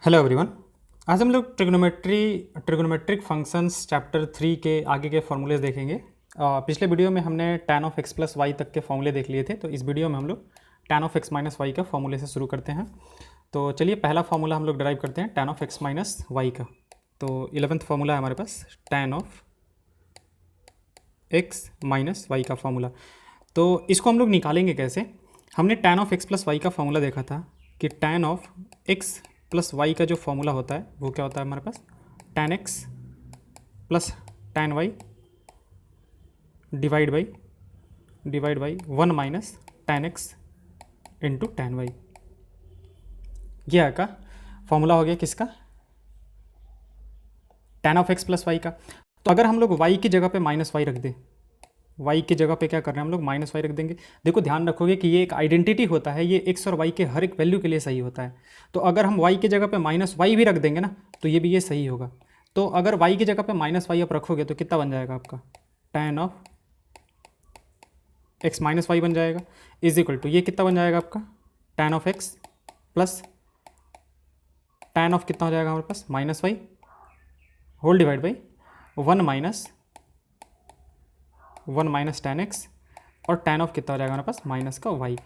Hello everyone. आज हम लोग ट्रिग्नोमेट्रिक फंक्शंस चैप्टर 3 के आगे के फॉर्मूलेज देखेंगे। पिछले वीडियो में हमने tan of x plus y तक के फॉर्मूले देख लिए थे, तो इस वीडियो में हम लोग tan of x minus y का फॉर्मूले से शुरू करते हैं। तो चलिए पहला फॉर्मूला हम लोग डराइव करते हैं tan of x minus y का। तो 11th फॉर्मूला है हमारे पास tan of x minus y का फॉर्मूला। तो इसको हम लोग निकालेंगे कैसे? हमने tan of x plus y का फॉर्मूला देखा था कि tan of x plus y का जो फॉर्मूला होता है वो क्या होता है हमारे पास, tan x plus tan y divide by 1 minus tan x into tan y। ये है का फॉर्मूला हो गया किसका, tan of x plus y का। तो अगर हम लोग y की जगह पे माइनस वाई रख दें, y की जगह पे क्या कर रहे हैं हम लोग, माइनस वाई रख देंगे। देखो ध्यान रखोगे कि ये एक आइडेंटिटी होता है, ये x और y के हर एक वैल्यू के लिए सही होता है। तो अगर हम y की जगह पे माइनस वाई भी रख देंगे ना, तो ये भी ये सही होगा। तो अगर y की जगह पे माइनस वाई आप रखोगे तो कितना बन जाएगा आपका, tan of x minus y बन जाएगा, इज इक्वल टू ये कितना बन जाएगा आपका, tan of x plus tan of कितना हो जाएगा हमारे पास, minus y whole divide by 1 minus tan x और tan ऑफ कितना हो जाएगा हमारे पास, माइनस का y।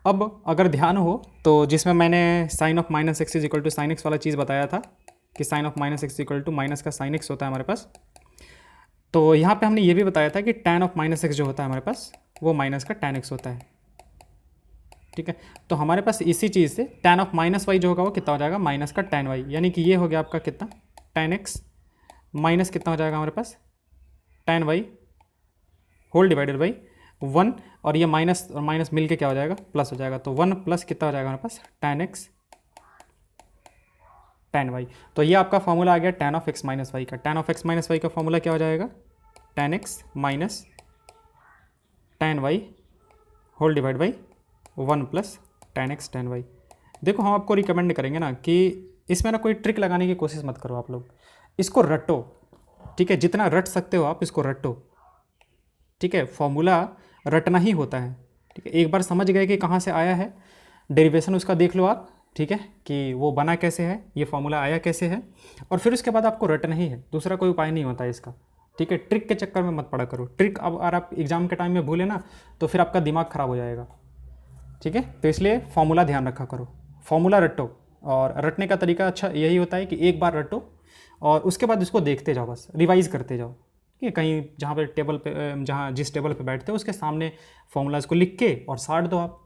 अब अगर ध्यान हो तो जिसमें मैंने sine of minus x is equal to sine x वाला चीज़ बताया था कि sine of minus x equal to minus का साइन एक्स होता है हमारे पास, तो यहाँ पे हमने ये भी बताया था कि tan ऑफ माइनस एक्स जो होता है हमारे पास वो माइनस का tan x होता है। ठीक है, तो हमारे पास इसी चीज़ से tan ऑफ माइनस वाई जो होगा वो कितना हो जाएगा, माइनस का tan y, यानी कि ये हो गया आपका कितना, tan x माइनस कितना हो जाएगा हमारे पास, tan y whole divided by 1, और ये माइनस और माइनस मिल के क्या हो जाएगा, प्लस हो जाएगा। तो 1 प्लस कितना हो जाएगा हमारे पास, tan x tan y। तो ये आपका फॉर्मूला आ गया tan of x minus y का। tan of x minus y का फॉर्मूला क्या हो जाएगा, tan x minus tan y whole divide by 1 plus tan x tan y। देखो हम आपको रिकमेंड करेंगे ना कि इसमें ना कोई ट्रिक लगाने की कोशिश मत करो, आप लोग इसको रटो। ठीक है, जितना रट सकते हो आप इसको रटो। ठीक है, फॉर्मूला रटना ही होता है। ठीक है, एक बार समझ गए कि कहाँ से आया है, डेरिवेशन उसका देख लो आप। ठीक है, कि वो बना कैसे है, ये फॉर्मूला आया कैसे है, और फिर उसके बाद आपको रटना ही है, दूसरा कोई उपाय नहीं होता है इसका। ठीक है, ट्रिक के चक्कर में मत पड़ा करो। ट्रिक अब अगर आप एग्जाम के टाइम में भूले ना तो फिर आपका दिमाग खराब हो जाएगा। ठीक है, तो इसलिए फॉर्मूला ध्यान रखा करो, फॉर्मूला रटो। और रटने का तरीका अच्छा यही होता है कि एक बार रटो और उसके बाद इसको देखते जाओ, बस रिवाइज करते जाओ। कि कहीं जहाँ पे टेबल पे, जहाँ जिस टेबल पे बैठते हो उसके सामने फॉर्मूलाज को लिख के और साट दो आप।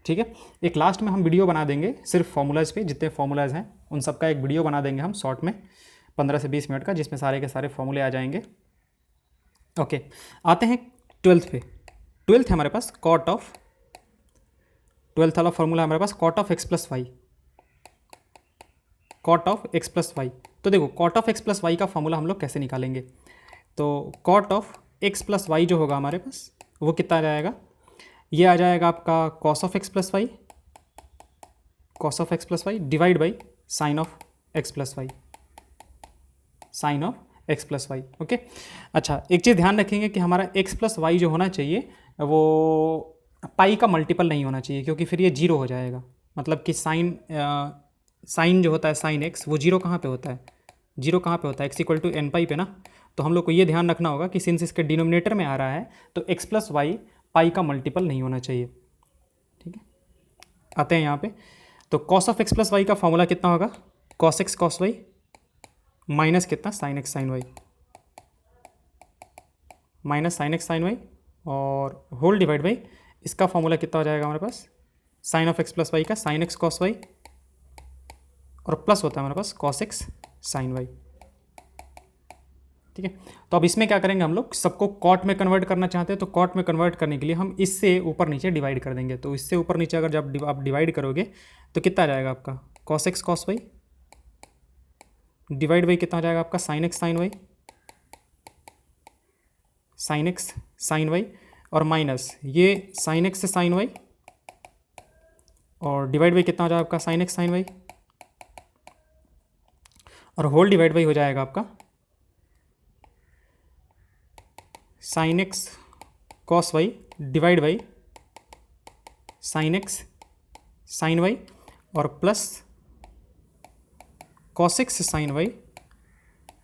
ठीक है, एक लास्ट में हम वीडियो बना देंगे सिर्फ फॉर्मूलाज पे, जितने फॉर्मूलाज हैं उन सब का एक वीडियो बना देंगे हम शॉर्ट में 15 से 20 मिनट का, जिसमें सारे के सारे फॉर्मूले आ जाएंगे। ओके, आते हैं 12th पे। 12th है हमारे पास कॉट ऑफ, 12th वाला फॉर्मूला हमारे पास cot of x plus y, cot of x plus y. तो देखो cot of x plus y का फॉर्मूला हम लोग कैसे निकालेंगे, तो cot of x plus y जो होगा हमारे पास वो कितना आ जाएगा, ये आ जाएगा आपका cos of x plus y, cos of x plus y divide by sine of x plus y, sine of x plus y. Okay, अच्छा एक चीज़ ध्यान रखेंगे कि हमारा एक्स प्लस वाई जो होना चाहिए वो पाई का मल्टीपल नहीं होना चाहिए, क्योंकि फिर ये जीरो हो जाएगा। मतलब कि साइन जो होता है साइन एक्स, वो जीरो कहाँ पे होता है, जीरो कहाँ पे होता है, एक्स इक्वल टू एन पाई पे ना। तो हम लोग को ये ध्यान रखना होगा कि सिंस इसके डिनोमिनेटर में आ रहा है तो एक्स प्लस वाई पाई का मल्टीपल नहीं होना चाहिए। ठीक है, आते हैं यहाँ पे। तो cos of x plus y का फॉर्मूला कितना होगा, cos x cos y minus कितना, sine x sine y, minus sine x sine y और होल डिवाइड बाई इसका फॉर्मूला कितना हो जाएगा हमारे पास, sine of x plus y का साइन एक्स कॉस वाई और प्लस होता है हमारे पास कॉस एक्स साइन वाई। ठीक है, तो अब इसमें क्या करेंगे हम लोग, सबको कॉट में कन्वर्ट करना चाहते हैं तो कॉट में कन्वर्ट करने के लिए हम इससे ऊपर नीचे डिवाइड कर देंगे। तो इससे ऊपर नीचे अगर जब आप डिवाइड करोगे तो कितना आ जाएगा आपका, cos x cos y divide by कितना आ जाएगा आपका, sine x sine y, sine x sine y और माइनस ये साइन एक्स से साइन वाई और डिवाइड बाई कितना हो जाएगा आपका, साइन एक्स साइन वाई और होल डिवाइड बाई हो जाएगा आपका sine x cos y divide by sine x sine y और plus cos x sine y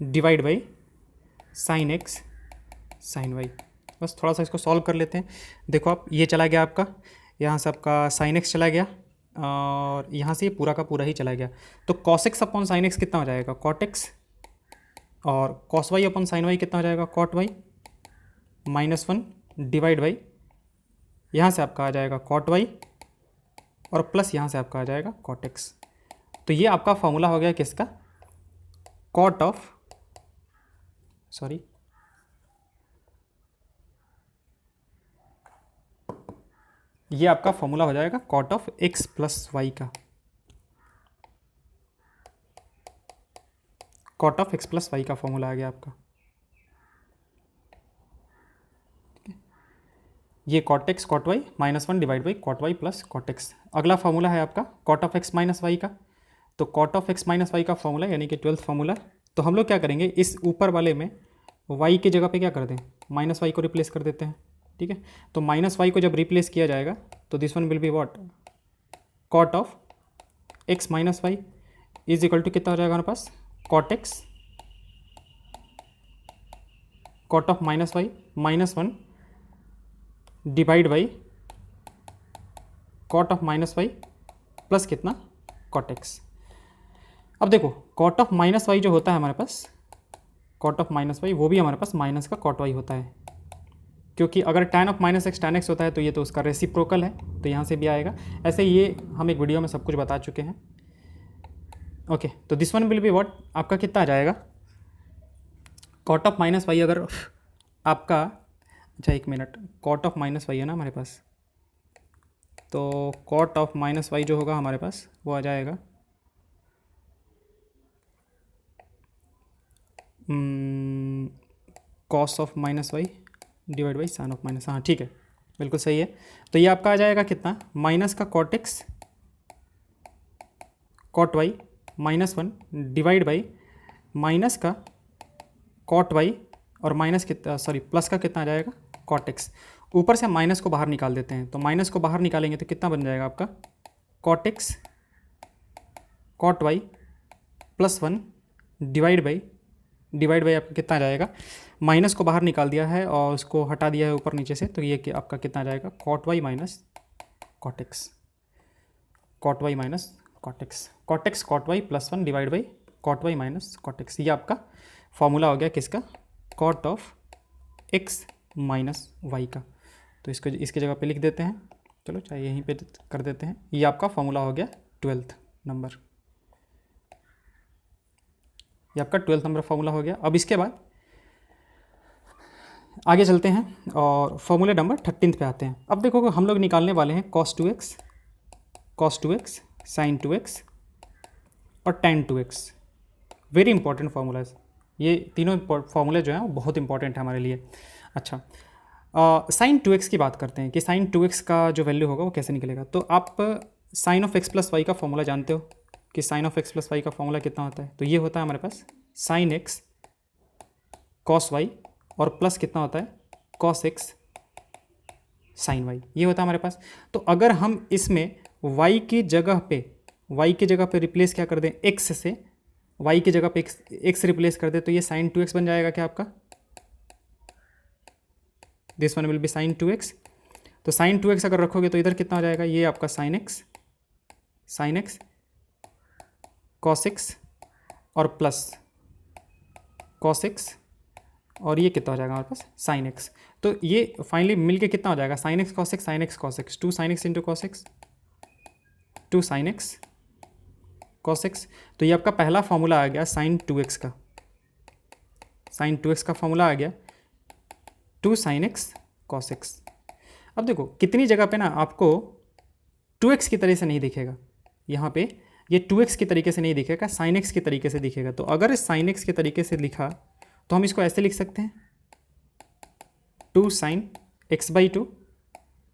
divide by sine x sine Y. बस थोड़ा सा इसको सॉल्व कर लेते हैं। देखो आप, ये चला गया आपका, यहाँ से आपका साइन एक्स चला गया और यहाँ से ये पूरा का पूरा ही चला गया। तो cos x upon sine x कितना हो जाएगा, कॉट एक्स, और cos y upon sine y कितना हो जाएगा, कॉट वाई, -1 डिवाइड बाई यहाँ से आपका आ जाएगा कॉट वाई और प्लस यहाँ से आपका आ जाएगा कॉट एक्स। तो ये आपका फॉर्मूला हो गया किसका, कॉट ऑफ, सॉरी, ये आपका फॉर्मूला हो जाएगा cot of x plus y का, cot of x plus y का फॉर्मूला आ गया आपका। ये cot x cot y -1 divide by cot y plus cot x. अगला फॉर्मूला है आपका cot of x minus y का। तो cot of x minus y का फॉर्मूला यानी कि 12th फॉर्मूला। तो हम लोग क्या करेंगे, इस ऊपर वाले में वाई की जगह पे क्या कर दें, माइनस वाई को रिप्लेस कर देते हैं। ठीक है, तो माइनस वाई को जब रिप्लेस किया जाएगा तो this one will be what, cot of x minus y is equal to कितना हो जाएगा हमारे पास, cot x cot of minus y -1 divide by cot of minus y plus कितना, कॉट एक्स। अब देखो कॉट ऑफ माइनस वाई जो होता है हमारे पास, कॉट ऑफ माइनस वाई वो भी हमारे पास माइनस का कॉट वाई होता है, क्योंकि अगर tan of minus x tan x होता है तो ये तो उसका रेसिप्रोकल है, तो यहाँ से भी आएगा। ऐसे ये हम एक वीडियो में सब कुछ बता चुके हैं। ओके, तो this one will be what, आपका कितना आ जाएगा, कॉट ऑफ माइनस वाई अगर आपका, अच्छा एक मिनट, कॉट ऑफ माइनस वाई है ना हमारे पास, तो कॉट ऑफ माइनस वाई जो होगा हमारे पास वो आ जाएगा cos of minus y divide by sine of minus, हाँ ठीक है, बिल्कुल सही है। तो ये आपका आ जाएगा कितना, माइनस का cot x cot y -1 divide by minus का कॉट वाई और माइनस कितना, सॉरी प्लस का कितना आ जाएगा, कॉट एक्स। ऊपर से माइनस को बाहर निकाल देते हैं, तो माइनस को बाहर निकालेंगे तो कितना बन जाएगा आपका, cot x cot y +1 divide by आपका कितना आ जाएगा, माइनस को बाहर निकाल दिया है और उसको हटा दिया है ऊपर नीचे से, तो ये कि आपका कितना आ जाएगा, cot y minus cot x, cot y minus cot x, cot x cot y +1 divide by cot y minus cot x. ये आपका फॉर्मूला हो गया किसका, cot of x minus y का। तो इसको इसकी जगह पे लिख देते हैं, चलो चाहे यहीं पे कर देते हैं। ये आपका फॉर्मूला हो गया 12th नंबर, ये आपका 12th नंबर फॉर्मूला हो गया। अब इसके बाद आगे चलते हैं और फॉर्मूले नंबर 13 पे आते हैं। अब देखो हम लोग निकालने वाले हैं cos 2x sin 2x और tan 2x। Very important formulas, ये तीनों फार्मूले जो हैं वो बहुत इंपॉर्टेंट है हमारे लिए। अच्छा, साइन 2x की बात करते हैं कि साइन 2x का जो वैल्यू होगा वो कैसे निकलेगा। तो आप sine of x plus y का फॉर्मूला जानते हो कि sine of x plus y का फॉर्मूला कितना होता है। तो ये होता है हमारे पास साइन एक्स कॉस वाई और प्लस कितना होता है, कॉस एक्स साइन वाई, ये होता है हमारे पास। तो अगर हम इसमें y की जगह पे रिप्लेस क्या कर दें, x से y की जगह पे x रिप्लेस कर दे, तो ये साइन 2x बन जाएगा क्या आपका, this one will be sine 2x। तो साइन 2x अगर रखोगे तो इधर कितना हो जाएगा, ये आपका साइन एक्स कॉस एक्स और प्लस कॉस एक्स और ये कितना हो जाएगा हमारे पास साइन एक्स। तो ये फाइनली मिलके कितना हो जाएगा, sign x cos x 2 sine x into cos x 2 sign x cos x. तो ये आपका पहला फॉर्मूला आ गया साइन 2x का, साइन 2x का फॉर्मूला आ गया 2 साइन एक्स कॉस एक्स। अब देखो कितनी जगह पे ना आपको 2x की तरह से नहीं दिखेगा, यहाँ पे ये 2x की तरीके से नहीं दिखेगा, साइन एक्स के तरीके से दिखेगा। तो अगर साइन एक्स के तरीके से लिखा तो हम इसको ऐसे लिख सकते हैं 2 साइन x/2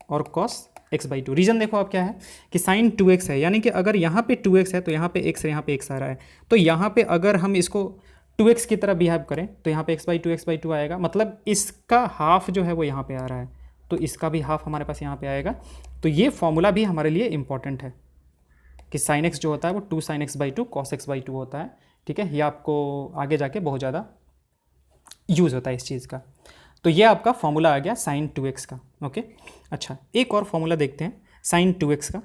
और cos x/2। रीज़न देखो आप क्या है कि साइन 2x है, यानी कि अगर यहाँ पे 2x है तो यहाँ पे x है, यहाँ पे x आ रहा है। तो यहाँ पे अगर हम इसको 2x की तरह बिहेव करें तो यहाँ पे x/2 आएगा, मतलब इसका हाफ जो है वो यहाँ पे आ रहा है, तो इसका भी हाफ हमारे पास यहाँ पे आएगा। तो ये फॉर्मूला भी हमारे लिए इंपॉर्टेंट है कि साइन एक्स जो होता है वो 2 sin x by 2 cos x by 2 होता है। ठीक है, ये आपको आगे जाके बहुत ज़्यादा यूज़ होता है इस चीज़ का। तो ये आपका फॉर्मूला आ गया sin 2x का। ओके, अच्छा एक और फॉर्मूला देखते हैं sin 2x का।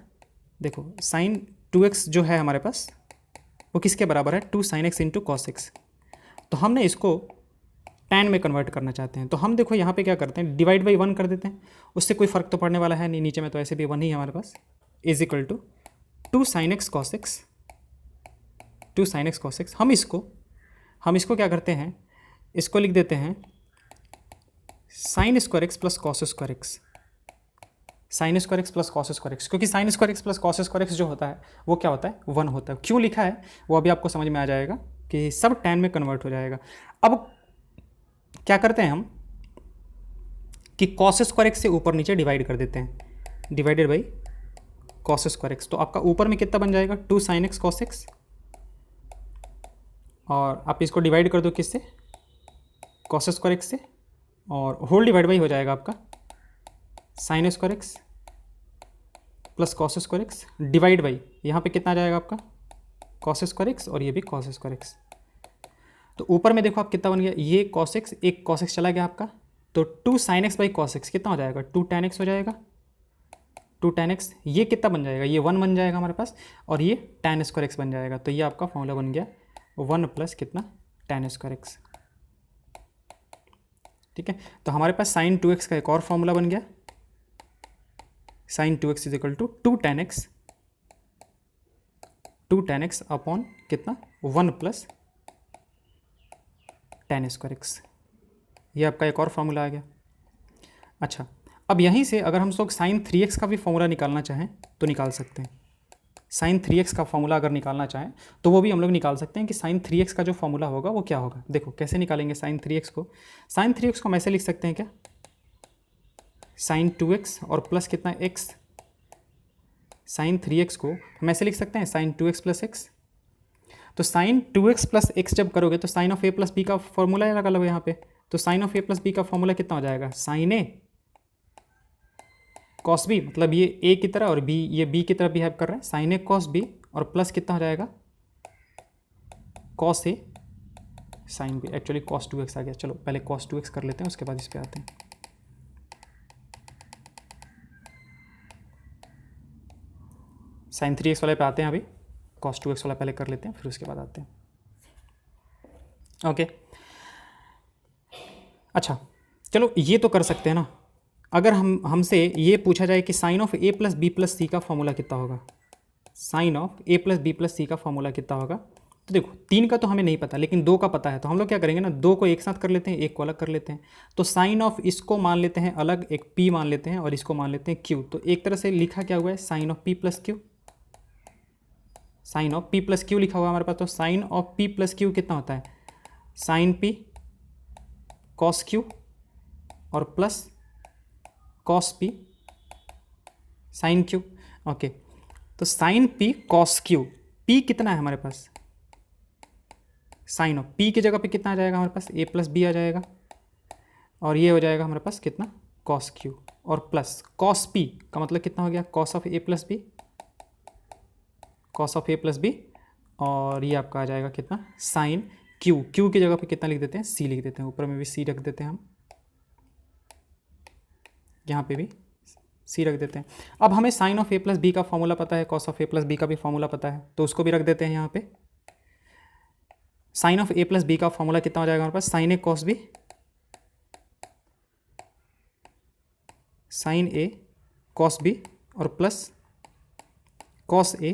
देखो sin 2x जो है हमारे पास वो किसके बराबर है, 2 sin x into cos x। तो हमने इसको tan में कन्वर्ट करना चाहते हैं, तो हम देखो यहाँ पे क्या करते हैं, डिवाइड बाई 1 कर देते हैं, उससे कोई फ़र्क तो पड़ने वाला है नहीं, नीचे में तो ऐसे भी 1 ही है हमारे पास, is equal to 2 sin x cos x, 2 sin x cos x। हम इसको क्या करते हैं, इसको लिख देते हैं sine square x plus cos square x, sine square x plus cos square x, क्योंकि sine square x plus cos square x जो होता है वो क्या होता है, 1 होता है। क्यों लिखा है वो अभी आपको समझ में आ जाएगा कि सब tan में कन्वर्ट हो जाएगा। अब क्या करते हैं हम कि कॉस स्क्वायर एक्स से ऊपर नीचे डिवाइड कर देते हैं, divided by cos square x. तो आपका ऊपर में कितना बन जाएगा, 2 sin x cos x, और आप इसको डिवाइड कर दो किससे, कॉस स्क्वायर एक्स से, और होल डिवाइड बाई हो जाएगा आपका sign square x plus cos square x divide by यहाँ पे कितना आ जाएगा आपका कॉस स्क्वायर एक्स, और ये भी कॉस स्क्वायर एक्स। तो ऊपर में देखो आप कितना बन गया, ये कॉस एक्स, एक कॉस एक्स चला गया आपका, तो 2 sin x by cos x कितना हो जाएगा, 2 tan x हो जाएगा, 2 tan x, ये कितना बन जाएगा, ये 1 बन जाएगा हमारे पास, और ये tan स्क्वायर एक्स बन जाएगा। तो ये आपका फॉर्मूला बन गया 1 प्लस कितना tan स्क्वायर एक्स। ठीक है, तो हमारे पास sin 2x का एक और फॉर्मूला बन गया, sin 2x is equal to 2 tan x upon कितना 1 प्लस tan स्क्वायर एक्स। ये आपका एक और फार्मूला आ गया। अच्छा, अब यहीं से अगर हम लोग sin 3x का भी फॉर्मूला निकालना चाहें तो निकाल सकते हैं। sin 3x का फॉर्मूला अगर निकालना चाहें तो वो भी हम लोग निकाल सकते हैं कि sin 3x का जो फॉर्मूला होगा वो क्या होगा। देखो कैसे निकालेंगे sin 3x को, sin 3x को हम ऐसे लिख सकते हैं क्या, sin 2x और प्लस कितना x, sin 3x को हम ऐसे लिख सकते हैं sin 2x प्लस x। तो sin 2x प्लस x जब करोगे तो sin of a plus b का फॉर्मूला लगा लो यहाँ पे, तो sin of a plus b का फॉर्मूला कितना हो जाएगा, sin a cos b, मतलब ये a की तरह और b, ये b की तरह बिहेव कर रहा है, sin a cos b, और प्लस कितना हो जाएगा cos a sin b। Actually cos 2x आ गया, चलो पहले cos 2x कर लेते हैं उसके बाद इस पे आते हैं। sin 3x वाले पे आते हैं, अभी cos 2x वाला पहले कर लेते हैं फिर उसके बाद आते हैं। ओके, अच्छा चलो ये तो कर सकते हैं ना। अगर हमसे ये पूछा जाए कि sine of a plus b plus c का फॉर्मूला कितना होगा, sine of a plus b plus c का फॉर्मूला कितना होगा, तो देखो 3 का तो हमें नहीं पता लेकिन 2 का पता है, तो हम लोग क्या करेंगे ना, 2 को एक साथ कर लेते हैं, 1 को अलग कर लेते हैं। तो साइन ऑफ इसको मान लेते हैं अलग, एक p मान लेते हैं, और इसको मान लेते हैं q। तो एक तरह से लिखा क्या हुआ है, sine of p plus q, sine of p plus q लिखा हुआ है हमारे पास। तो sine of p plus q कितना होता है, साइन p कॉस q और plus cos p sine q। Okay, तो sine p cos q, p कितना है हमारे पास, साइन ऑफ p की जगह पे कितना आ जाएगा हमारे पास, a प्लस b आ जाएगा, और ये हो जाएगा हमारे पास कितना कॉस q, और प्लस कॉस p का मतलब कितना हो गया, cos of a plus b, cos of a plus b, और ये आपका आ जाएगा कितना साइन q, q की जगह पे कितना लिख देते हैं, c लिख देते हैं, ऊपर में भी c रख देते हैं हम, यहाँ पे भी c रख देते हैं। अब हमें sine of a plus b का फॉर्मूला पता है, cos of a plus b का भी फॉर्मूला पता है, तो उसको भी रख देते हैं यहाँ पे। Sine of a plus b का फॉर्मूला कितना हो जाएगा हमारे पास, sine a cos b, sine a cos b, और plus cos a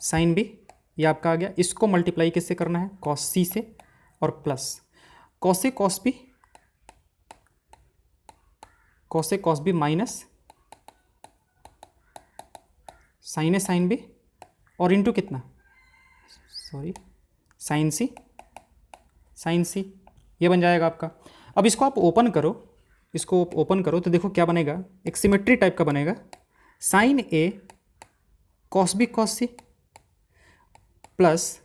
sine b, ये आपका आ गया। इसको मल्टीप्लाई किससे करना है, कॉस c से, और plus cos a cos b, cos a cos b minus sine a sine b, और इंटू कितना, सॉरी साइन सी, ये बन जाएगा आपका। अब इसको आप ओपन करो, इसको ओपन करो तो देखो क्या बनेगा, एक सिमेट्री टाइप का बनेगा, sine a cos b cos c plus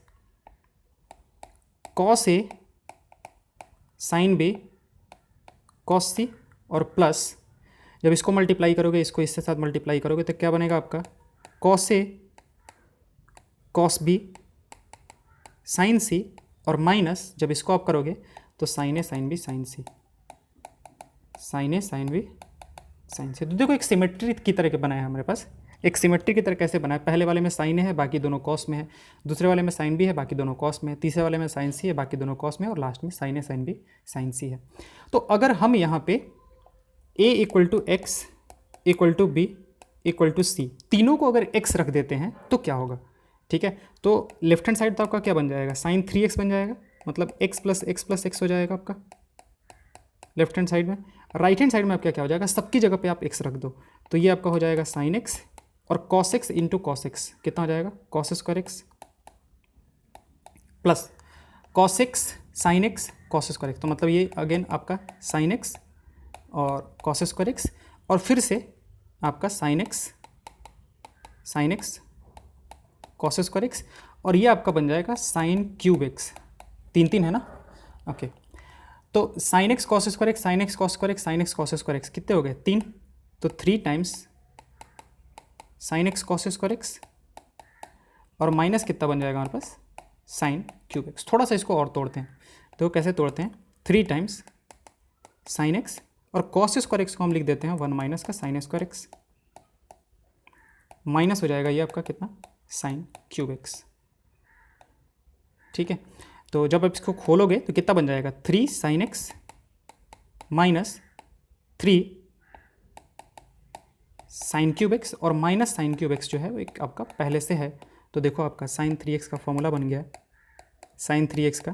cos a sine b cos c, और प्लस जब इसको मल्टीप्लाई करोगे, इसको इसके साथ मल्टीप्लाई करोगे तो क्या बनेगा आपका, cos a cos b sine c और माइनस जब इसको आप करोगे तो sine a sine b sine c, sine a sine b sine c. तो देखो एक सिमेट्री की तरह के बनाया है हमारे पास, एक सिमेट्री की तरह कैसे बनाया, पहले वाले में साइन ए है बाकी दोनों कॉस में है, दूसरे वाले में साइन बी है बाकी दोनों कॉस में है, तीसरे वाले में साइन सी है बाकी दोनों कॉस में है, और लास्ट में sine a sine b sine c है। तो अगर हम यहाँ पे a equal to x equal to b equal to c तीनों को अगर x रख देते हैं तो क्या होगा, ठीक है। तो लेफ्ट हैंड साइड तो आपका क्या बन जाएगा, साइन 3x बन जाएगा, मतलब x प्लस एक्स हो जाएगा आपका लेफ्ट हैंड साइड में। राइट हैंड साइड में आपका क्या हो जाएगा, सबकी जगह पे आप x रख दो, तो ये आपका हो जाएगा साइन x और cos x into cos x कितना हो जाएगा, cos square x plus cos x sign x cos square x, तो मतलब ये अगेन आपका साइन एक्स और कॉस स्क्वायर एक्स और फिर से आपका sine x cos square x और ये आपका बन जाएगा साइन क्यूब एक्स, तीन तीन है ना, ओके। तो sign x cos square x sign x cos square x sign x cos square x कितने हो गए, 3, तो 3 times sign x cos square x और माइनस कितना बन जाएगा हमारे पास, साइन क्यूब एक्स। थोड़ा सा इसको और तोड़ते हैं, तो कैसे तोड़ते हैं, 3 टाइम्स साइन एक्स और कॉस स्क्वायर एक्स को हम लिख देते हैं 1 माइनस का साइन स्क्वायर एक्स, माइनस हो जाएगा ये आपका कितना, साइन क्यूब एक्स, ठीक है। तो जब आप इसको खोलोगे तो कितना बन जाएगा, 3 sine x minus 3 sign cube x और माइनस साइन क्यूब एक्स जो है वो एक आपका पहले से है, तो देखो आपका साइन 3x का फॉर्मूला बन गया है, साइन 3x का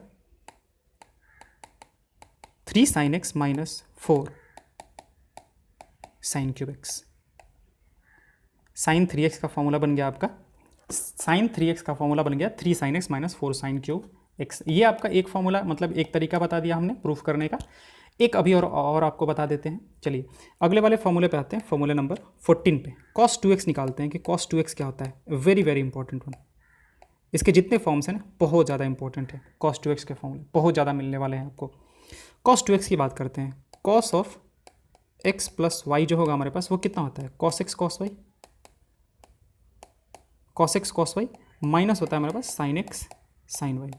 3 sine x minus 4 sine cube x, sine 3x का फॉर्मूला बन गया आपका, साइन 3x का फॉर्मूला बन गया 3 sine x minus 4 sine cube x. ये आपका एक फॉर्मूला, मतलब एक तरीका बता दिया हमने प्रूफ करने का, एक अभी और आपको बता देते हैं। चलिए अगले वाले फॉर्मूले पे आते हैं, फॉर्मूले नंबर 14 पे cos 2x निकालते हैं कि cos 2x क्या होता है, वेरी वेरी इंपॉर्टेंट वन। इसके जितने फॉर्म्स हैं ना बहुत ज़्यादा इंपॉर्टेंट है, cos 2x के फॉर्मूले बहुत ज़्यादा मिलने वाले हैं आपको। cos 2x की बात करते हैं, cos of x plus y जो होगा हमारे पास वो कितना होता है, cos x cos y minus होता है हमारे पास sin x sin y,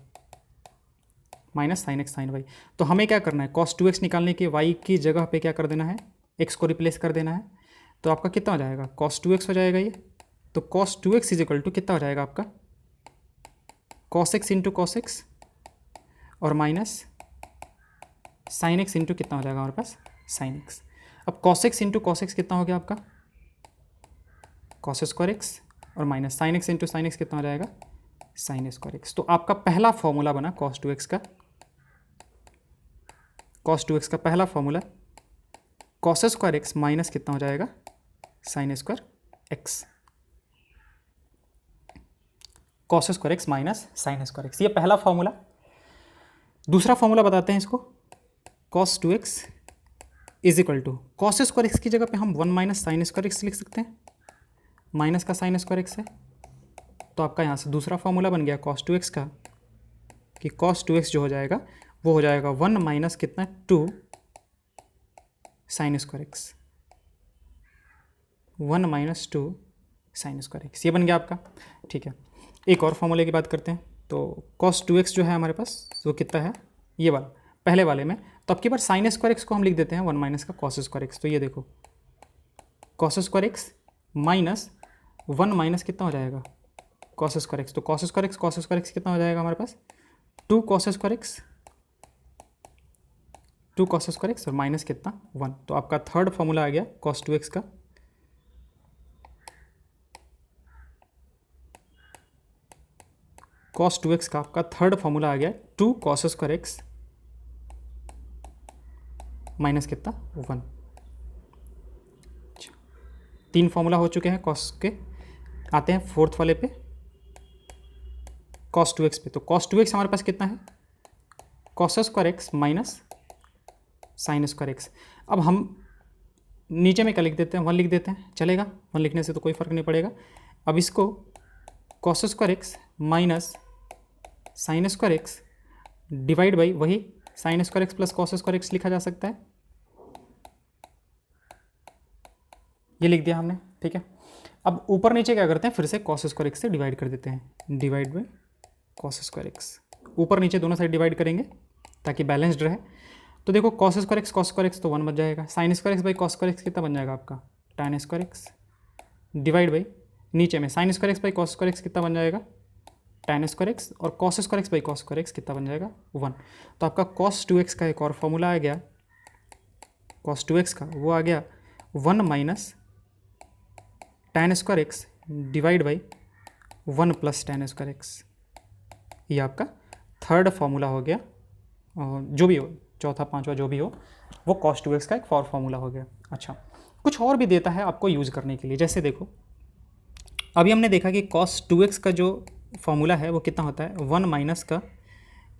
minus sine x sine y. तो हमें क्या करना है, cos 2x निकालने के y की जगह पे क्या कर देना है, x को रिप्लेस कर देना है, तो आपका कितना हो जाएगा, cos 2x हो जाएगा ये, तो cos 2x is equal to कितना हो जाएगा आपका, cos x into cos x और माइनस साइन एक्स इंटू कितना हो जाएगा हमारे पास, साइन एक्स। अब cos x into cos x कितना हो गया आपका, cos स्क्वायर एक्स और minus sine x into sine x कितना हो जाएगा, साइन स्क्वायर एक्स। तो आपका पहला फॉर्मूला बना cos 2x का, cos 2x का पहला formula cos square x minus कितना हो जाएगा, sign square x, cos square x minus sine square x, ये पहला फॉर्मूला। दूसरा फॉर्मूला बताते हैं इसको, cos 2x is equal to cos square x की जगह पे हम 1 माइनस साइन स्क्वायर एक्स लिख सकते हैं, माइनस का साइन स्क्वायर एक्स है, तो आपका यहाँ से दूसरा फॉर्मूला बन गया cos 2x का कि cos 2x जो हो जाएगा वो हो जाएगा 1 माइनस कितना 2 sine square x, 1 minus 2 sine square x, ये बन गया आपका, ठीक है। एक और फॉर्मूले की बात करते हैं, तो cos 2x जो है हमारे पास वो कितना है, ये वाला पहले वाले में, तो अब की बार साइन स्क्वायर एक्स को हम लिख देते हैं 1 माइनस का cos स्क्वायर एक्स, तो ये देखो cos square x minus 1 minus कितना हो जाएगा cos स्क्वायर एक्स, तो cos स्क्वायर एक्स कितना हो जाएगा हमारे पास, 2 cos square x, 2 cos square x और माइनस कितना 1, तो आपका थर्ड फॉर्मूला आ गया cos 2x का, cos 2x का आपका थर्ड फॉर्मूला आ गया 2 cos स्क्वायर एक्स माइनस कितना 1। तीन फॉर्मूला हो चुके हैं cos के, आते हैं फोर्थ वाले पे cos 2x पे, तो cos 2x हमारे पास कितना है, cos square x minus sine square x. अब हम नीचे में क्या लिख देते हैं, 1 लिख देते हैं, चलेगा, 1 लिखने से तो कोई फ़र्क नहीं पड़ेगा। अब इसको cos square x minus sine square x divide by वही sine square x plus cos square x लिखा जा सकता है, ये लिख दिया हमने, ठीक है। अब ऊपर नीचे क्या करते हैं, फिर से कॉस स्क्वायर एक्स से डिवाइड कर देते हैं, divide by cos square x. ऊपर नीचे दोनों साइड डिवाइड करेंगे ताकि बैलेंस्ड रहे। तो देखो कॉस स्क्वायर एक्स तो 1 बच जाएगा, sign square x by cos square x कितना बन जाएगा आपका, tan square x, divide by नीचे में sign square x by cos square x कितना बन जाएगा, tan स्क्वायर एक्स, और cos square x by cos square x कितना बन जाएगा 1। तो आपका cos 2x का एक और फॉर्मूला आ गया, cos 2x का वो आ गया 1 minus tan square x divide by 1 plus tan square x. ये आपका थर्ड फॉर्मूला हो गया, और जो भी हो चौथा पांचवा जो भी हो वो cos 2x का एक और फॉर्मूला हो गया। अच्छा, कुछ और भी देता है आपको यूज़ करने के लिए, जैसे देखो अभी हमने देखा कि cos 2x का जो फॉर्मूला है वो कितना होता है, 1 माइनस का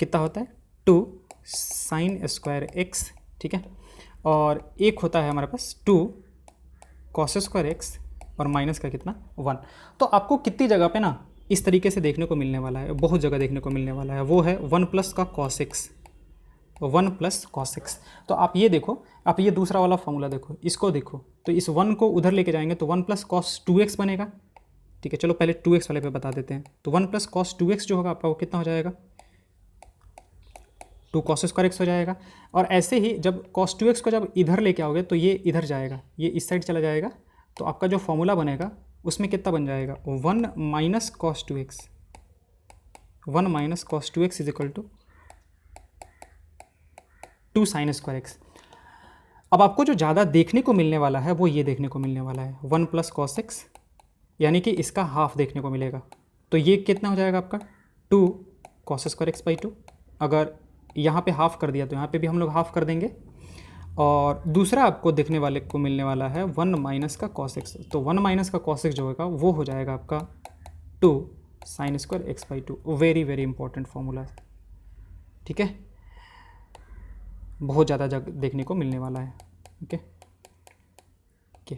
कितना होता है 2 साइन स्क्वायर एक्स, ठीक है, और एक होता है हमारे पास 2 cos स्क्वायर एक्स, और माइनस का कितना 1। तो आपको कितनी जगह पे ना इस तरीके से देखने को मिलने वाला है, बहुत जगह देखने को मिलने वाला है, वो है 1 प्लस का cos x, 1 plus cos x। तो आप ये देखो, आप ये दूसरा वाला फॉर्मूला देखो, इसको देखो, तो इस 1 को उधर लेके जाएंगे तो 1 प्लस cos 2x बनेगा, ठीक है। चलो पहले 2x वाले पे बता देते हैं, तो 1 प्लस cos 2x जो होगा आपका वो कितना हो जाएगा, 2 cos स्क्वायर एक्स हो जाएगा। और ऐसे ही जब cos 2x को जब इधर लेके आओगे तो ये इधर जाएगा, ये इस साइड चला जाएगा, तो आपका जो फॉर्मूला बनेगा उसमें कितना बन जाएगा, 1 minus cos 2x, 1 minus cos 2x is equal to 2 sine square x. अब आपको जो ज़्यादा देखने को मिलने वाला है वो ये देखने को मिलने वाला है 1 प्लस कॉस एक्स, यानी कि इसका हाफ देखने को मिलेगा। तो ये कितना हो जाएगा आपका 2 कॉस स्क्वायर एक्स बाई 2। अगर यहाँ पे हाफ कर दिया तो यहाँ पे भी हम लोग हाफ कर देंगे। और दूसरा आपको देखने वाले को मिलने वाला है 1 माइनस का कॉस एक्स। तो 1 माइनस का कॉस एक्स जो होगा वो हो जाएगा आपका 2 sine square x by 2। Very very important formula, ठीक है, बहुत ज़्यादा देखने को मिलने वाला है। ओके ओके,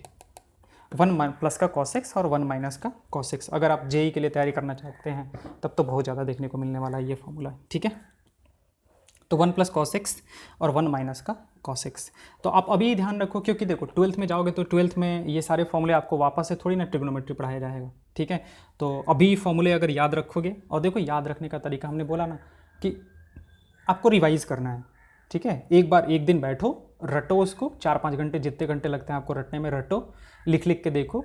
1 प्लस का कॉस एक्स और 1 माइनस का कॉस एक्स, अगर आप जेई के लिए तैयारी करना चाहते हैं तब तो बहुत ज़्यादा देखने को मिलने वाला है ये फॉर्मूला, ठीक है। तो 1 प्लस कॉस एक्स और 1 माइनस का कॉस एक्स। तो आप अभी ध्यान रखो, क्योंकि देखो 12th में जाओगे तो 12th में ये सारे फॉर्मूले आपको वापस से थोड़ी ना ट्रिग्नोमेट्री पढ़ाया जाएगा, ठीक है। तो अभी फॉर्मूले अगर याद रखोगे, और देखो याद रखने का तरीका हमने बोला ना कि आपको रिवाइज़ करना है, ठीक है। एक बार एक दिन बैठो, रटो उसको, 4-5 घंटे जितने घंटे लगते हैं आपको रटने में रटो, लिख लिख के देखो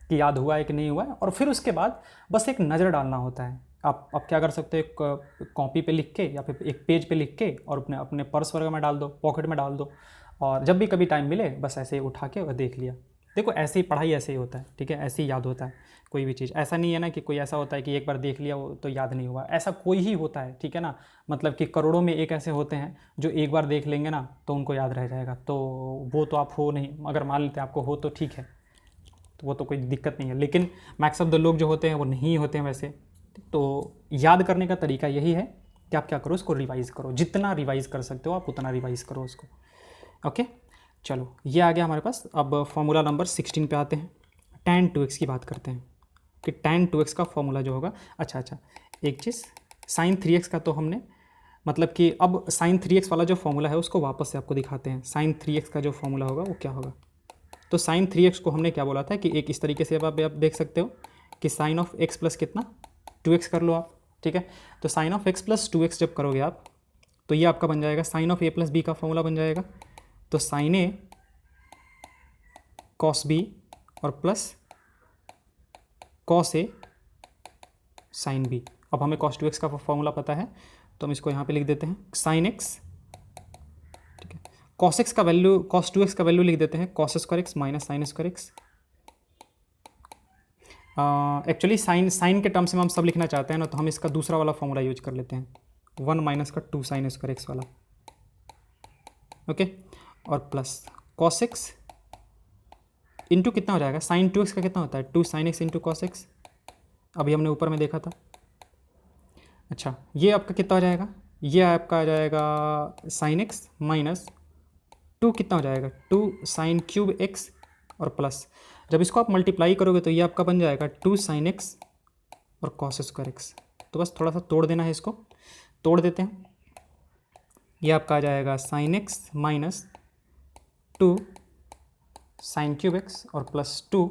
कि याद हुआ है कि नहीं हुआ है। और फिर उसके बाद बस एक नज़र डालना होता है। आप क्या कर सकते हो, एक कॉपी पे लिख के या फिर एक पेज पे लिख के और अपने अपने पर्स वगैरह में डाल दो, पॉकेट में डाल दो, और जब भी कभी टाइम मिले बस ऐसे ही उठा के और देख लिया। देखो ऐसे ही पढ़ाई ऐसे ही होता है, ठीक है, ऐसे ही याद होता है कोई भी चीज़। ऐसा नहीं है ना कि कोई ऐसा होता है कि एक बार देख लिया वो तो याद नहीं हुआ, ऐसा कोई ही होता है, ठीक है ना। मतलब कि करोड़ों में एक ऐसे होते हैं जो एक बार देख लेंगे ना तो उनको याद रह जाएगा। तो वो तो आप हो नहीं, अगर मान लेते हैं आपको हो तो ठीक है, तो वो तो कोई दिक्कत नहीं है। लेकिन मैक्स ऑफ द लोग जो होते हैं वो नहीं होते हैं वैसे। तो याद करने का तरीका यही है कि आप क्या करो, उसको रिवाइज़ करो, जितना रिवाइज़ कर सकते हो आप उतना रिवाइज़ करो उसको। ओके, चलो ये आ गया हमारे पास। अब फॉर्मूला नंबर 16 पे आते हैं, tan 2x की बात करते हैं कि tan 2x का फॉर्मूला जो होगा। अच्छा, एक चीज़, sin 3x का तो हमने, मतलब कि अब sin 3x वाला जो फॉर्मूला है उसको वापस से आपको दिखाते हैं। sin 3x का जो फॉर्मूला होगा वो क्या होगा। तो sin 3x को हमने क्या बोला था कि एक इस तरीके से अब आप देख सकते हो कि sin ऑफ x प्लस कितना 2x कर लो आप, ठीक है। तो sin of x plus 2x जब करोगे आप तो ये आपका बन जाएगा sin of a plus b का फॉर्मूला बन जाएगा। तो sin a cos b और plus cos a sin b। अब हमें cos 2x का फॉर्मूला पता है तो हम इसको यहाँ पे लिख देते हैं sin x, ठीक है। cos x का वैल्यू, cos 2x का वैल्यू लिख देते हैं cos square x minus sin square x। Actually sine के टर्म्स में हम सब लिखना चाहते हैं ना, तो हम इसका दूसरा वाला फॉर्मूला यूज कर लेते हैं, 1 माइनस का 2 साइन स्क्वायर एक्स वाला, ओके। और प्लस cos x इंटू कितना हो जाएगा, sin 2x का कितना होता है 2 sin x into cos x, अभी हमने ऊपर में देखा था। अच्छा, ये आपका कितना हो जाएगा, ये आपका आ जाएगा sin x माइनस 2 कितना हो जाएगा 2 sin क्यूब x, और प्लस जब इसको आप मल्टीप्लाई करोगे तो ये आपका बन जाएगा 2 sin x और cos स्क्वायर x। तो बस थोड़ा सा तोड़ देना है, इसको तोड़ देते हैं। ये आपका आ जाएगा sin x minus 2 sin cube x और plus 2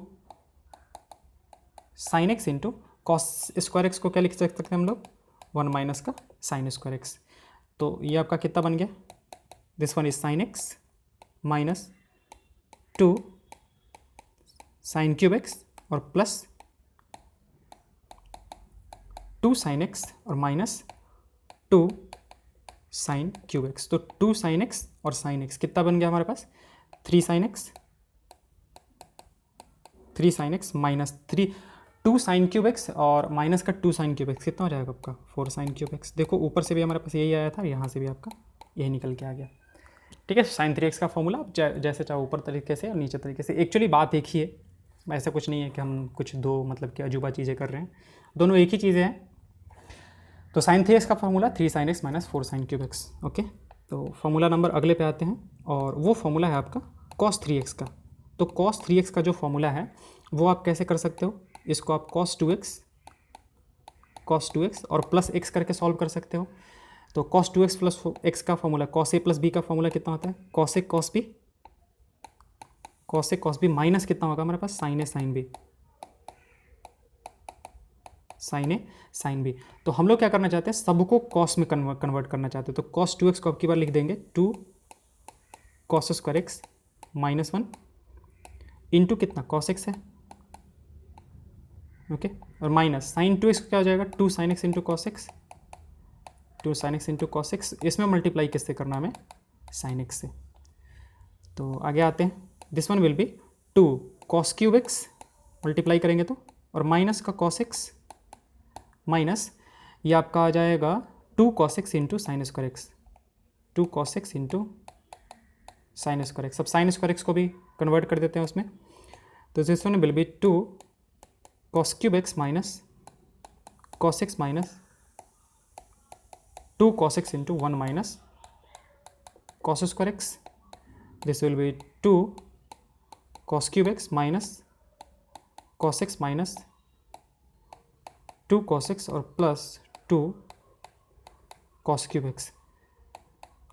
sine x into cos square x को क्या लिख सकते हैं हम लोग, 1 माइनस का साइन स्क्वायर एक्स। तो ये आपका कितना बन गया, this one is sine x minus 2 sign cube x और प्लस 2 साइन एक्स और माइनस 2 साइन क्यूब एक्स। तो 2 साइन एक्स और साइन एक्स कितना बन गया हमारे पास, 3 sine x minus 2 sign cube x और माइनस का 2 साइन क्यूब एक्स कितना हो जाएगा आपका, 4 साइन क्यूब एक्स। देखो ऊपर से भी हमारे पास यही आया था, यहाँ से भी आपका यही निकल के आ गया। ठीक है, साइन 3x का फॉर्मूला आप जैसे चाहो ऊपर तरीके से और नीचे तरीके से, एक्चुअली बात एक ही है, ऐसा कुछ नहीं है कि हम कुछ दो मतलब कि अजूबा चीज़ें कर रहे हैं, दोनों एक ही चीज़ें हैं। तो साइन 3x का formula 3 sine x minus 4 sine cube x. Okay, तो फॉर्मूला नंबर अगले पे आते हैं और वो फॉर्मूला है आपका cos 3x का। तो cos 3x का जो फॉर्मूला है वो आप कैसे कर सकते हो, इसको आप cos 2x और प्लस x करके सॉल्व कर सकते हो। तो cos 2x प्लस x का formula cos a plus b का फॉर्मूला कितना होता है, cos a cos b minus कितना होगा हमारे पास, sin a sin b। तो हम लोग क्या करना चाहते हैं, सबको cos में कन्वर्ट करना चाहते हैं। तो cos 2x को अब की बार लिख देंगे 2 cos square x minus 1 into कितना cos x है, ओके, और माइनस साइन 2x क्या हो जाएगा, 2 sine x into cos x, 2 sine x into cos x. इसमें मल्टीप्लाई किससे करना हमें, साइन एक्स से। तो आगे आते हैं, this one will B 2 cos cube x multiply करेंगे तो, और माइनस का कॉस एक्स माइनस ये आपका आ जाएगा 2 cos x into sine square x, 2 cos x into sine square x. अब साइन स्क्वायर एक्स को भी कन्वर्ट कर देते हैं उसमें। तो this one will B 2 cos cube x minus cos x minus 2 cos x into 1 minus cos square x. This will be 2 cos cube x minus cos x minus 2 cos x और plus 2 cos cube x.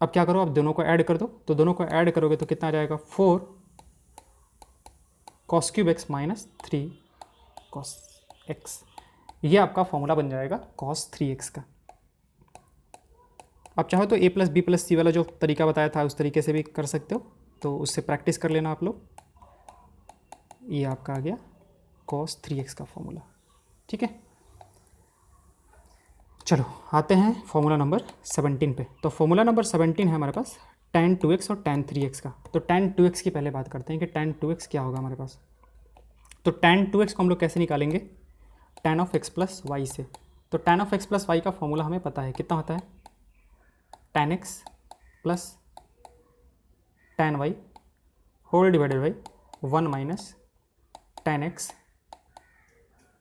अब क्या करो, आप दोनों को add कर दो। तो दोनों को ऐड करोगे तो कितना आ जाएगा, 4 cos cube x minus 3 cos x। ये आपका फॉर्मूला बन जाएगा cos 3x का। आप चाहो तो a प्लस बी प्लस सी वाला जो तरीका बताया था उस तरीके से भी कर सकते हो, तो उससे प्रैक्टिस कर लेना आप लोग। ये आपका आ गया cos 3x का फॉर्मूला। ठीक है, चलो आते हैं फॉर्मूला नंबर 17 पे। तो फॉर्मूला नंबर 17 है हमारे पास tan 2x और tan 3x का। तो tan 2x की पहले बात करते हैं कि tan 2x क्या होगा हमारे पास। तो tan 2x को हम लोग कैसे निकालेंगे, tan of x plus y से। तो tan of x plus y का फॉर्मूला हमें पता है, कितना होता है, tan x plus tan y whole divided by 1 minus tan x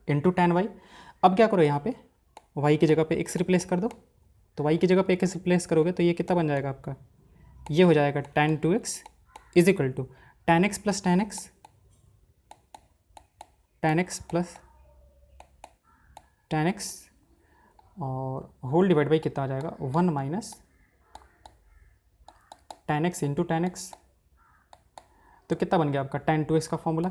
into tan y। अब क्या करो, यहाँ पे y की जगह पे x रिप्लेस कर दो। तो y की जगह पे x रिप्लेस करोगे तो ये कितना बन जाएगा आपका, ये हो जाएगा tan 2x is equal to tan x plus tan x plus tan x और होल डिवाइड बाई कितना आ जाएगा, 1 minus tan x into tan x। तो कितना बन गया आपका tan 2x का फॉर्मूला,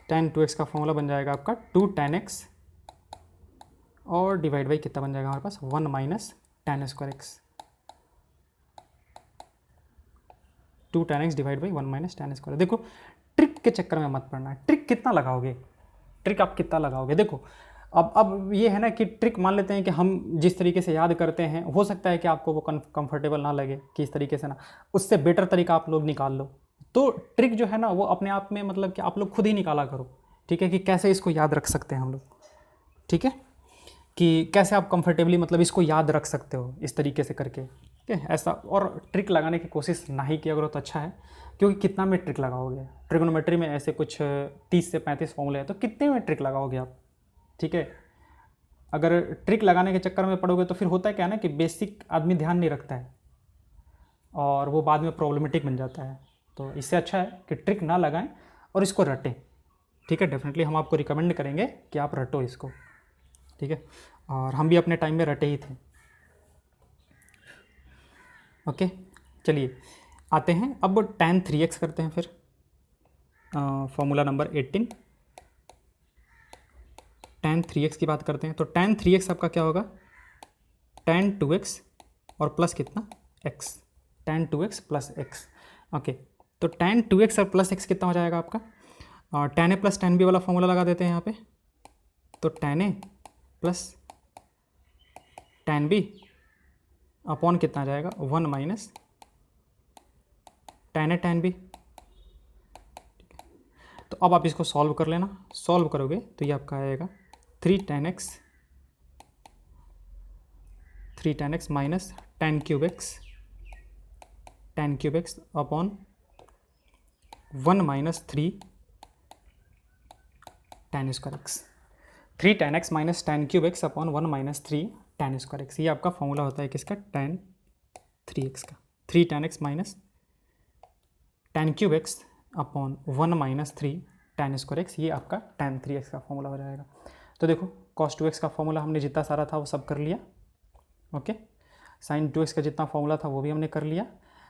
tan 2x का फॉर्मूला बन जाएगा आपका 2 tan x और डिवाइड बाई कितना बन जाएगा हमारे पास, 1 minus tan square x, 2 tan x divide by 1 minus tan square. देखो ट्रिक के चक्कर में मत पड़ना है, ट्रिक कितना लगाओगे, ट्रिक आप कितना लगाओगे। देखो अब ये है ना कि ट्रिक मान लेते हैं कि हम जिस तरीके से याद करते हैं, हो सकता है कि आपको वो कंफर्टेबल ना लगे कि इस तरीके से ना, उससे बेटर तरीका आप लोग निकाल लो। तो ट्रिक जो है ना वो अपने आप में मतलब कि आप लोग खुद ही निकाला करो, ठीक है, कि कैसे इसको याद रख सकते हैं हम लोग, ठीक है, कि कैसे आप कंफर्टेबली मतलब इसको याद रख सकते हो इस तरीके से करके, ठीक है। ऐसा और ट्रिक लगाने की कोशिश ना ही किया करो तो अच्छा है, क्योंकि कितना में ट्रिक लगाओगे, ट्रिग्नोमेट्री में ऐसे कुछ 30 से 35 फॉर्मूले हैं, तो कितने में ट्रिक लगाओगे आप, ठीक है। अगर ट्रिक लगाने के चक्कर में पड़ोगे तो फिर होता है क्या ना कि बेसिक आदमी ध्यान नहीं रखता है और वो बाद में प्रॉब्लमेटिक बन जाता है। तो इससे अच्छा है कि ट्रिक ना लगाएं और इसको रटें, ठीक है। डेफिनेटली हम आपको रिकमेंड करेंगे कि आप रटो इसको, ठीक है, और हम भी अपने टाइम में रटे ही थे। ओके, चलिए आते हैं अब tan 3x करते हैं फिर फॉर्मूला नंबर 18 tan 3x की बात करते हैं, तो tan 3x आपका क्या होगा, tan 2x और प्लस कितना x, tan 2x plus x। Okay, तो tan 2x और प्लस x कितना हो जाएगा आपका, और tan a plus tan b वाला फॉर्मूला लगा देते हैं यहाँ पे, तो tan a plus tan b upon कितना आ जाएगा 1 minus tan a tan b। तो अब आप इसको सॉल्व कर लेना, सॉल्व करोगे तो ये आपका आएगा 3 tan x minus tan cube x upon 1 minus 3 tan square x। 3 tan x minus tan cube x upon 1 minus 3 tan square x, ये आपका फॉर्मूला होता है किसका, tan 3x का। 3 tan x minus tan cube x upon 1 minus 3 tan square x, ये आपका tan 3x का formula हो जाएगा। तो देखो cos 2x का फॉर्मूला हमने जितना सारा था वो सब कर लिया। ओके, sin 2x का जितना फॉर्मूला था वो भी हमने कर लिया।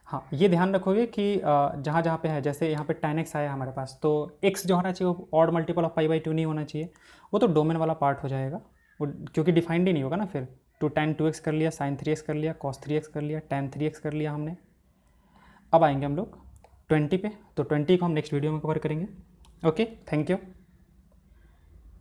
हाँ, ये ध्यान रखोगे कि जहाँ जहाँ पे है, जैसे यहाँ पे tan x आया हमारे पास, तो x जो होना चाहिए वो odd multiple of pi by 2 नहीं होना चाहिए, वो तो डोमेन वाला पार्ट हो जाएगा वो, क्योंकि डिफाइंड ही नहीं होगा ना फिर। तो tan 2x कर लिया, sin 3x कर लिया, cos 3x कर लिया, tan 3x कर लिया हमने। अब आएंगे हम लोग 20 पे, तो 20 को हम नेक्स्ट वीडियो में कवर करेंगे। Okay, thank you.